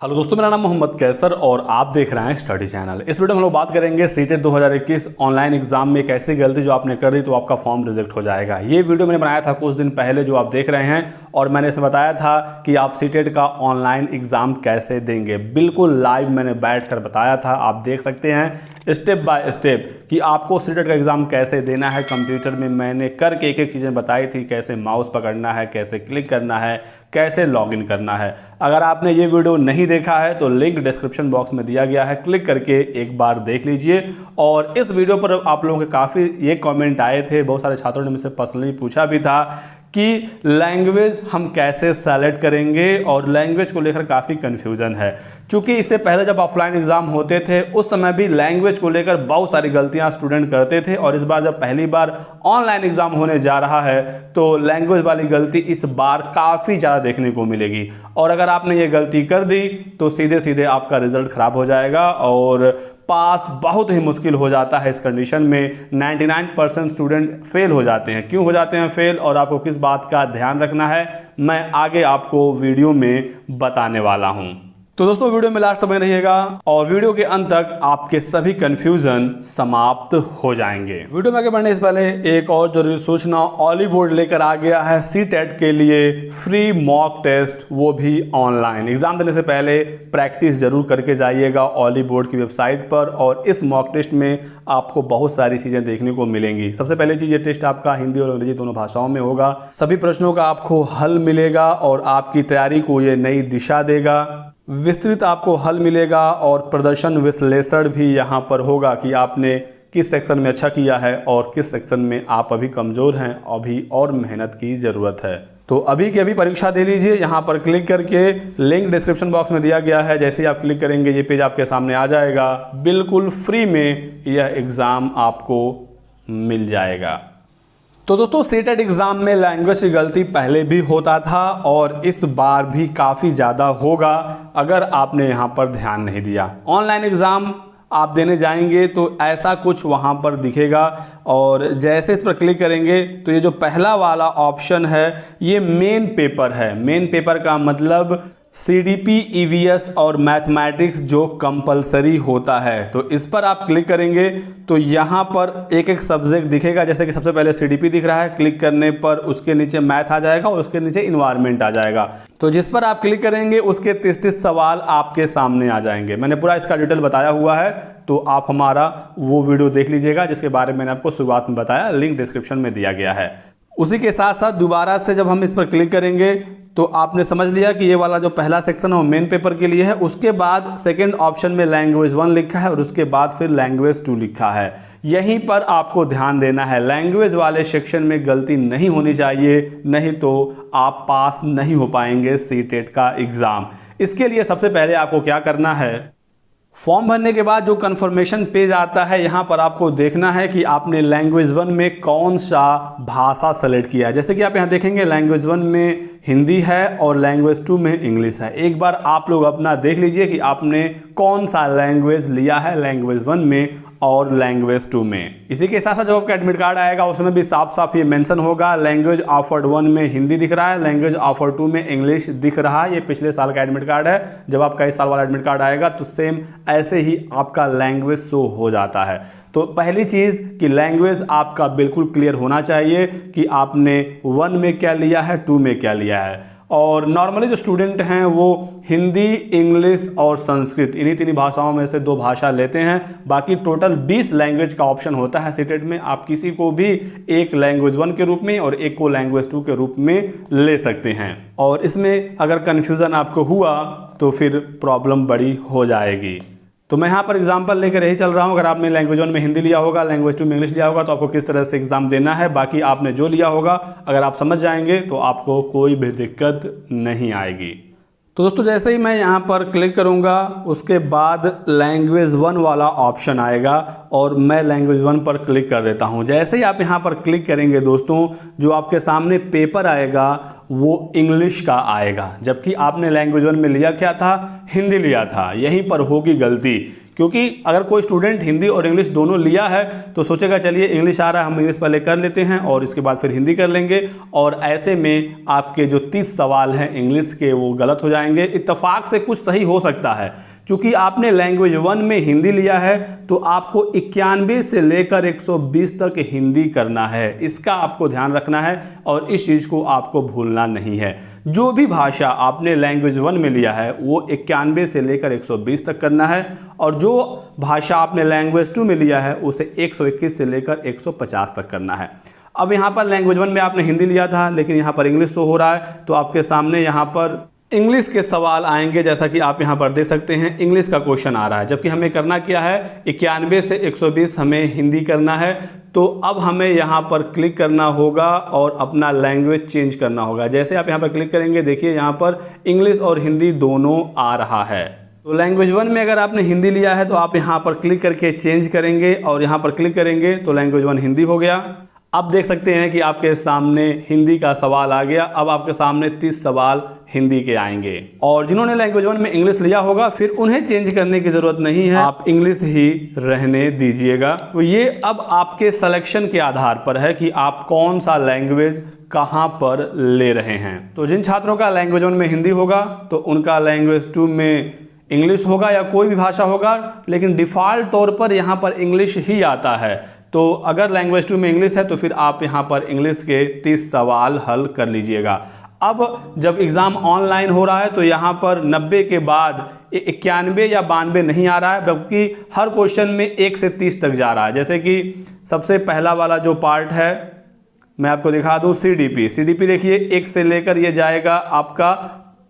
Hello दोस्तों, मेरा नाम मोहम्मद कैसर और आप देख रहे हैं स्टडी चैनल। इस वीडियो में हम लोग बात करेंगे सीटेट 2021 ऑनलाइन एग्जाम में एक ऐसी गलती जो आपने कर दी तो आपका फॉर्म रिजेक्ट हो जाएगा। ये वीडियो मैंने बनाया था कुछ दिन पहले जो आप देख रहे हैं और मैंने इसमें बताया था कि आप सीटेट का ऑनलाइन एग्जाम कैसे देंगे। बिल्कुल लाइव मैंने बैठ कर बताया था, आप देख सकते हैं स्टेप बाय स्टेप कि आपको सीटेट का एग्जाम कैसे देना है। कंप्यूटर में मैंने करके एक एक चीज़ें बताई थी, कैसे माउस पकड़ना है, कैसे क्लिक करना है, कैसे लॉगिन करना है। अगर आपने ये वीडियो नहीं देखा है तो लिंक डिस्क्रिप्शन बॉक्स में दिया गया है, क्लिक करके एक बार देख लीजिए। और इस वीडियो पर आप लोगों के काफ़ी ये कमेंट आए थे, बहुत सारे छात्रों ने मुझसे पर्सनली पूछा भी था कि लैंग्वेज हम कैसे सेलेक्ट करेंगे और लैंग्वेज को लेकर काफ़ी कन्फ्यूज़न है। क्योंकि इससे पहले जब ऑफलाइन एग्ज़ाम होते थे उस समय भी लैंग्वेज को लेकर बहुत सारी गलतियां स्टूडेंट करते थे और इस बार जब पहली बार ऑनलाइन एग्ज़ाम होने जा रहा है तो लैंग्वेज वाली गलती इस बार काफ़ी ज़्यादा देखने को मिलेगी। और अगर आपने ये गलती कर दी तो सीधे सीधे आपका रिजल्ट ख़राब हो जाएगा और पास बहुत ही मुश्किल हो जाता है। इस कंडीशन में 99% स्टूडेंट फेल हो जाते हैं। क्यों हो जाते हैं फेल और आपको किस बात का ध्यान रखना है मैं आगे आपको वीडियो में बताने वाला हूं। तो दोस्तों वीडियो में लास्ट तक बने रहिएगा और वीडियो के अंत तक आपके सभी कंफ्यूजन समाप्त हो जाएंगे। वीडियो में आगे बढ़ने से पहले एक और जरूरी सूचना, ऑली बोर्ड लेकर आ गया है सीटेट के लिए फ्री मॉक टेस्ट, वो भी ऑनलाइन। एग्जाम देने से पहले प्रैक्टिस जरूर करके जाइएगा ऑली बोर्ड की वेबसाइट पर और इस मॉक टेस्ट में आपको बहुत सारी चीज़ें देखने को मिलेंगी। सबसे पहले चीज़, ये टेस्ट आपका हिंदी और अंग्रेजी दोनों भाषाओं में होगा। सभी प्रश्नों का आपको हल मिलेगा और आपकी तैयारी को ये नई दिशा देगा। विस्तृत आपको हल मिलेगा और प्रदर्शन विश्लेषण भी यहाँ पर होगा कि आपने किस सेक्शन में अच्छा किया है और किस सेक्शन में आप अभी कमज़ोर हैं, अभी और मेहनत की ज़रूरत है। तो अभी की अभी परीक्षा दे लीजिए। यहाँ पर क्लिक करके लिंक डिस्क्रिप्शन बॉक्स में दिया गया है, जैसे ही आप क्लिक करेंगे ये पेज आपके सामने आ जाएगा। बिल्कुल फ्री में यह एग्ज़ाम आपको मिल जाएगा। तो दोस्तों सीटेट एग्ज़ाम में लैंग्वेज की गलती पहले भी होता था और इस बार भी काफ़ी ज़्यादा होगा अगर आपने यहाँ पर ध्यान नहीं दिया। ऑनलाइन एग्ज़ाम आप देने जाएंगे तो ऐसा कुछ वहाँ पर दिखेगा और जैसे इस पर क्लिक करेंगे तो ये जो पहला वाला ऑप्शन है ये मेन पेपर है। मेन पेपर का मतलब CDP EVS और मैथमेटिक्स जो कंपलसरी होता है। तो इस पर आप क्लिक करेंगे तो यहाँ पर एक एक सब्जेक्ट दिखेगा। जैसे कि सबसे पहले CDP दिख रहा है, क्लिक करने पर उसके नीचे मैथ आ जाएगा और उसके नीचे इन्वायरमेंट आ जाएगा। तो जिस पर आप क्लिक करेंगे उसके 33 सवाल आपके सामने आ जाएंगे। मैंने पूरा इसका डिटेल बताया हुआ है, तो आप हमारा वो वीडियो देख लीजिएगा जिसके बारे में मैंने आपको शुरुआत में बताया, लिंक डिस्क्रिप्शन में दिया गया है। उसी के साथ साथ दोबारा से जब हम इस पर क्लिक करेंगे तो आपने समझ लिया कि ये वाला जो पहला सेक्शन है वो मेन पेपर के लिए है। उसके बाद सेकंड ऑप्शन में लैंग्वेज 1 लिखा है और उसके बाद फिर लैंग्वेज 2 लिखा है। यहीं पर आपको ध्यान देना है, लैंग्वेज वाले सेक्शन में गलती नहीं होनी चाहिए, नहीं तो आप पास नहीं हो पाएंगे सीटेट का एग्ज़ाम। इसके लिए सबसे पहले आपको क्या करना है, फॉर्म भरने के बाद जो कंफर्मेशन पेज आता है यहाँ पर आपको देखना है कि आपने लैंग्वेज 1 में कौन सा भाषा सेलेक्ट किया है। जैसे कि आप यहाँ देखेंगे लैंग्वेज 1 में हिंदी है और लैंग्वेज 2 में इंग्लिश है। एक बार आप लोग अपना देख लीजिए कि आपने कौन सा लैंग्वेज लिया है लैंग्वेज 1 में और लैंग्वेज 2 में। इसी के साथ साथ जब आपका एडमिट कार्ड आएगा उसमें भी साफ साफ ये मेंशन होगा लैंग्वेज ऑफर्ड 1 में हिंदी दिख रहा है, लैंग्वेज ऑफर्ड 2 में इंग्लिश दिख रहा है। ये पिछले साल का एडमिट कार्ड है। जब आपका इस साल वाला एडमिट कार्ड आएगा तो सेम ऐसे ही आपका लैंग्वेज शो हो जाता है। तो पहली चीज़ कि लैंग्वेज आपका बिल्कुल क्लियर होना चाहिए कि आपने 1 में क्या लिया है, 2 में क्या लिया है। और नॉर्मली जो स्टूडेंट हैं वो हिंदी, इंग्लिश और संस्कृत इन्हीं तीन भाषाओं में से 2 भाषा लेते हैं। बाकी टोटल 20 लैंग्वेज का ऑप्शन होता है सीटेट में। आप किसी को भी एक लैंग्वेज 1 के रूप में और एक को लैंग्वेज 2 के रूप में ले सकते हैं। और इसमें अगर कन्फ्यूज़न आपको हुआ तो फिर प्रॉब्लम बड़ी हो जाएगी। तो मैं यहाँ पर एग्जाम्पल लेकर यही चल रहा हूँ। अगर आपने लैंग्वेज 1 में हिंदी लिया होगा, लैंग्वेज 2 में इंग्लिश लिया होगा तो आपको किस तरह से एग्जाम देना है, बाकी आपने जो लिया होगा अगर आप समझ जाएंगे तो आपको कोई भी दिक्कत नहीं आएगी। तो दोस्तों जैसे ही मैं यहाँ पर क्लिक करूँगा उसके बाद लैंग्वेज 1 वाला ऑप्शन आएगा और मैं लैंग्वेज 1 पर क्लिक कर देता हूँ। जैसे ही आप यहाँ पर क्लिक करेंगे दोस्तों जो आपके सामने पेपर आएगा वो इंग्लिश का आएगा, जबकि आपने लैंग्वेज 1 में लिया क्या था, हिंदी लिया था। यहीं पर होगी गलती क्योंकि अगर कोई स्टूडेंट हिंदी और इंग्लिश दोनों लिया है तो सोचेगा चलिए इंग्लिश आ रहा है, हम इंग्लिश पहले कर लेते हैं और इसके बाद फिर हिंदी कर लेंगे, और ऐसे में आपके जो 30 सवाल हैं इंग्लिश के वो गलत हो जाएंगे। इत्तेफाक से कुछ सही हो सकता है, चूंकि आपने लैंग्वेज 1 में हिंदी लिया है तो आपको 91 से लेकर 120 तक हिंदी करना है, इसका आपको ध्यान रखना है और इस चीज़ को आपको भूलना नहीं है। जो भी भाषा आपने लैंग्वेज 1 में लिया है वो 91 से लेकर 120 तक करना है, और जो भाषा आपने लैंग्वेज 2 में लिया है उसे 121 से लेकर 150 तक करना है। अब यहाँ पर लैंग्वेज 1 में आपने हिंदी लिया था लेकिन यहाँ पर इंग्लिश शो हो रहा है, तो आपके सामने यहाँ पर इंग्लिश के सवाल आएंगे। जैसा कि आप यहाँ पर देख सकते हैं इंग्लिश का क्वेश्चन आ रहा है, जबकि हमें करना क्या है 91 से 120 हमें हिंदी करना है। तो अब हमें यहाँ पर क्लिक करना होगा और अपना लैंग्वेज चेंज करना होगा। जैसे आप यहाँ पर क्लिक करेंगे देखिए यहाँ पर इंग्लिश और हिंदी दोनों आ रहा है। तो लैंग्वेज 1 में अगर आपने हिंदी लिया है तो आप यहाँ पर क्लिक करके चेंज करेंगे और यहाँ पर क्लिक करेंगे तो लैंग्वेज 1 हिंदी हो गया। अब देख सकते हैं कि आपके सामने हिंदी का सवाल आ गया। अब आपके सामने 30 सवाल हिंदी के आएंगे, और जिन्होंने लैंग्वेज 1 में इंग्लिश लिया होगा फिर उन्हें चेंज करने की ज़रूरत नहीं है, आप इंग्लिश ही रहने दीजिएगा। तो ये अब आपके सिलेक्शन के आधार पर है कि आप कौन सा लैंग्वेज कहाँ पर ले रहे हैं। तो जिन छात्रों का लैंग्वेज 1 में हिंदी होगा तो उनका लैंग्वेज 2 में इंग्लिश होगा या कोई भी भाषा होगा, लेकिन डिफ़ॉल्ट तौर पर यहाँ पर इंग्लिश ही आता है। तो अगर लैंग्वेज 2 में इंग्लिश है तो फिर आप यहाँ पर इंग्लिश के 30 सवाल हल कर लीजिएगा। अब जब एग्ज़ाम ऑनलाइन हो रहा है तो यहाँ पर 90 के बाद 91 या 92 नहीं आ रहा है, बल्कि हर क्वेश्चन में 1 से 30 तक जा रहा है। जैसे कि सबसे पहला वाला जो पार्ट है मैं आपको दिखा दूँ, CDP देखिए 1 से लेकर ये जाएगा आपका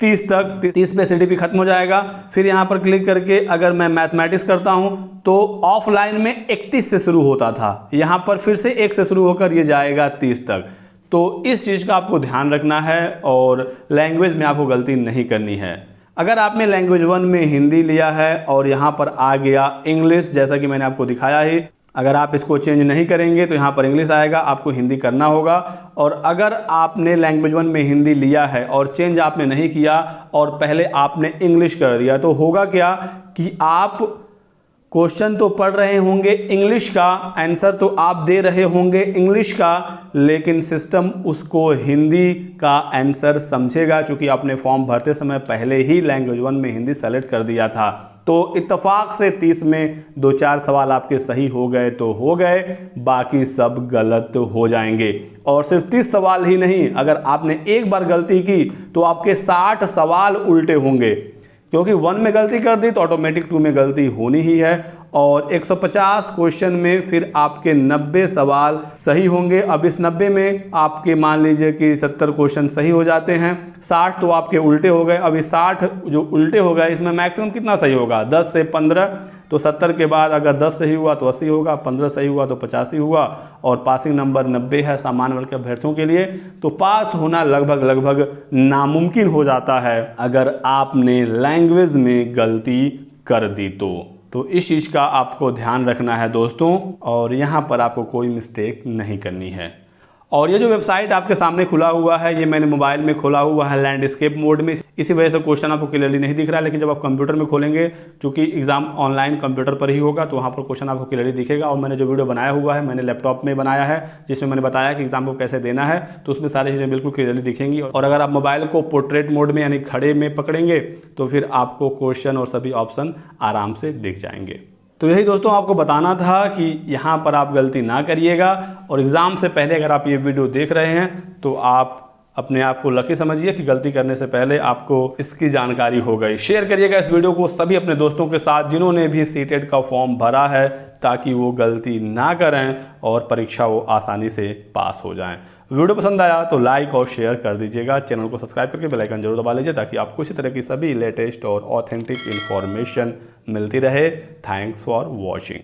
30 तक, 30 पे CDP खत्म हो जाएगा। फिर यहाँ पर क्लिक करके अगर मैं मैथमेटिक्स करता हूँ तो ऑफलाइन में 31 से शुरू होता था, यहाँ पर फिर से 1 से शुरू होकर ये जाएगा 30 तक। तो इस चीज़ का आपको ध्यान रखना है और लैंग्वेज में आपको गलती नहीं करनी है। अगर आपने लैंग्वेज 1 में हिंदी लिया है और यहाँ पर आ गया इंग्लिश, जैसा कि मैंने आपको दिखाया ही, अगर आप इसको चेंज नहीं करेंगे तो यहाँ पर इंग्लिश आएगा, आपको हिंदी करना होगा। और अगर आपने लैंग्वेज 1 में हिंदी लिया है और चेंज आपने नहीं किया और पहले आपने इंग्लिश कर दिया तो होगा क्या कि आप क्वेश्चन तो पढ़ रहे होंगे इंग्लिश का, आंसर तो आप दे रहे होंगे इंग्लिश का, लेकिन सिस्टम उसको हिंदी का आंसर समझेगा, क्योंकि आपने फॉर्म भरते समय पहले ही लैंग्वेज 1 में हिंदी सेलेक्ट कर दिया था। तो इत्तेफाक से 30 में 2-4 सवाल आपके सही हो गए तो हो गए, बाकी सब गलत हो जाएंगे। और सिर्फ 30 सवाल ही नहीं, अगर आपने एक बार गलती की तो आपके 60 सवाल उल्टे होंगे, क्योंकि 1 में गलती कर दी तो ऑटोमेटिक 2 में गलती होनी ही है। और 150 क्वेश्चन में फिर आपके 90 सवाल सही होंगे। अब इस 90 में आपके मान लीजिए कि 70 क्वेश्चन सही हो जाते हैं, 60 तो आपके उल्टे हो गए। अब इस 60 जो उल्टे हो गए इसमें मैक्सिमम कितना सही होगा, 10 से 15। तो 70 के बाद अगर 10 सही हुआ तो 80 होगा, 15 सही हुआ तो 85 हुआ, और पासिंग नंबर 90 है सामान्य वर्ग के अभ्यर्थियों के लिए। तो पास होना लगभग नामुमकिन हो जाता है अगर आपने लैंग्वेज में गलती कर दी तो इस चीज़ का आपको ध्यान रखना है दोस्तों, और यहाँ पर आपको कोई मिस्टेक नहीं करनी है। और ये जो वेबसाइट आपके सामने खुला हुआ है ये मैंने मोबाइल में खोला हुआ है लैंडस्केप मोड में, इसी वजह से क्वेश्चन आपको क्लियरली नहीं दिख रहा है। लेकिन जब आप कंप्यूटर में खोलेंगे, क्योंकि एग्जाम ऑनलाइन कंप्यूटर पर ही होगा, तो वहाँ पर क्वेश्चन आपको क्लियरली दिखेगा। और मैंने जो वीडियो बनाया हुआ है मैंने लैपटॉप में बनाया है, जिसमें मैंने बताया कि एग्जाम को कैसे देना है, तो उसमें सारी चीज़ें बिल्कुल क्लियरली दिखेंगी। और अगर आप मोबाइल को पोर्ट्रेट मोड में यानी खड़े में पकड़ेंगे तो फिर आपको क्वेश्चन और सभी ऑप्शन आराम से दिख जाएंगे। तो यही दोस्तों आपको बताना था कि यहाँ पर आप गलती ना करिएगा। और एग्ज़ाम से पहले अगर आप ये वीडियो देख रहे हैं तो आप अपने आप को लकी समझिए कि गलती करने से पहले आपको इसकी जानकारी हो गई। शेयर करिएगा इस वीडियो को सभी अपने दोस्तों के साथ जिन्होंने भी सीटेट का फॉर्म भरा है, ताकि वो गलती ना करें और परीक्षा वो आसानी से पास हो जाएं। वीडियो पसंद आया तो लाइक और शेयर कर दीजिएगा। चैनल को सब्सक्राइब करके बेल आइकन जरूर दबा लीजिए, ताकि आपको इसी तरह की सभी लेटेस्ट और ऑथेंटिक इन्फॉर्मेशन मिलती रहे। Thanks for watching.